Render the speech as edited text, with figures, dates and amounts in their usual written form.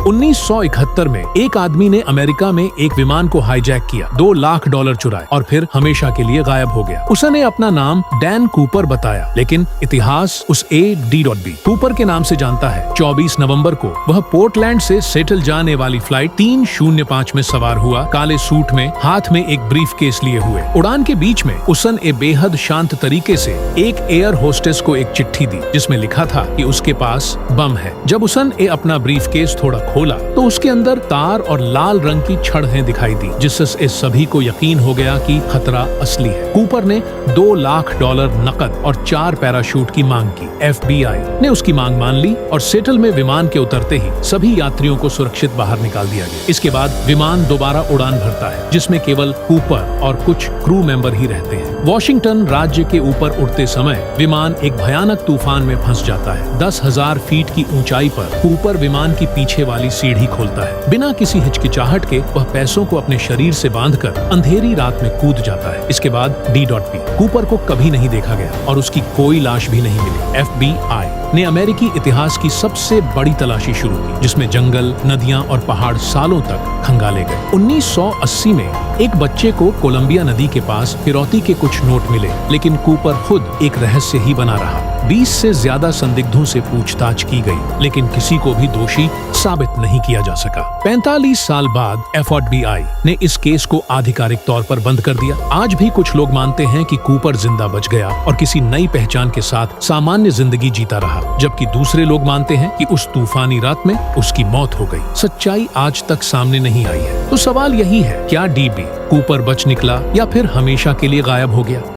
1971 में एक आदमी ने अमेरिका में एक विमान को हाईजैक किया, $2 लाख चुराए और फिर हमेशा के लिए गायब हो गया। उसने अपना नाम डैन कूपर बताया, लेकिन इतिहास उस A.D.B. कूपर के नाम से जानता है। 24 नवंबर को वह पोर्टलैंड से सेटल जाने वाली फ्लाइट 305 में सवार हुआ, काले सूट में, हाथ में एक ब्रीफ केस लिए हुए। उड़ान के बीच में उसन बेहद शांत तरीके से एक एयर होस्टेस को एक चिट्ठी दी, जिसमें लिखा था कि उसके पास बम है। जब उसन अपना ब्रीफ केस थोड़ा खोला तो उसके अंदर तार और लाल रंग की छड़ें दिखाई दी, जिससे सभी को यकीन हो गया कि खतरा असली है। कूपर ने $2 लाख नकद और 4 पैराशूट की मांग की। FBI ने उसकी मांग मान ली और सेटल में विमान के उतरते ही सभी यात्रियों को सुरक्षित बाहर निकाल दिया गया। इसके बाद विमान दोबारा उड़ान भरता है, जिसमें केवल कूपर और कुछ क्रू मेंबर ही रहते हैं। वॉशिंगटन राज्य के ऊपर उड़ते समय विमान एक भयानक तूफान में फंस जाता है। 10,000 फीट की ऊंचाई पर कूपर विमान की पीछे वाली सीढ़ी खोलता है। बिना किसी हिचकिचाहट के वह पैसों को अपने शरीर से बांधकर अंधेरी रात में कूद जाता है। इसके बाद D.B. कूपर को कभी नहीं देखा गया और उसकी कोई लाश भी नहीं मिली। FBI ने अमेरिकी इतिहास की सबसे बड़ी तलाशी शुरू की, जिसमें जंगल, नदियां और पहाड़ सालों तक खंगाले गए। 1980 में एक बच्चे को कोलंबिया नदी के पास फिरौती के कुछ नोट मिले, लेकिन कूपर खुद एक रहस्य ही बना रहा। 20 से ज्यादा संदिग्धों से पूछताछ की गई, लेकिन किसी को भी दोषी साबित नहीं किया जा सका। 45 साल बाद FBI ने इस केस को आधिकारिक तौर पर बंद कर दिया। आज भी कुछ लोग मानते हैं कि कूपर जिंदा बच गया और किसी नई पहचान के साथ सामान्य जिंदगी जीता रहा, जबकि दूसरे लोग मानते हैं कि उस तूफानी रात में उसकी मौत हो गई। सच्चाई आज तक सामने नहीं आई है। तो सवाल यही है, क्या DB कूपर बच निकला या फिर हमेशा के लिए गायब हो गया?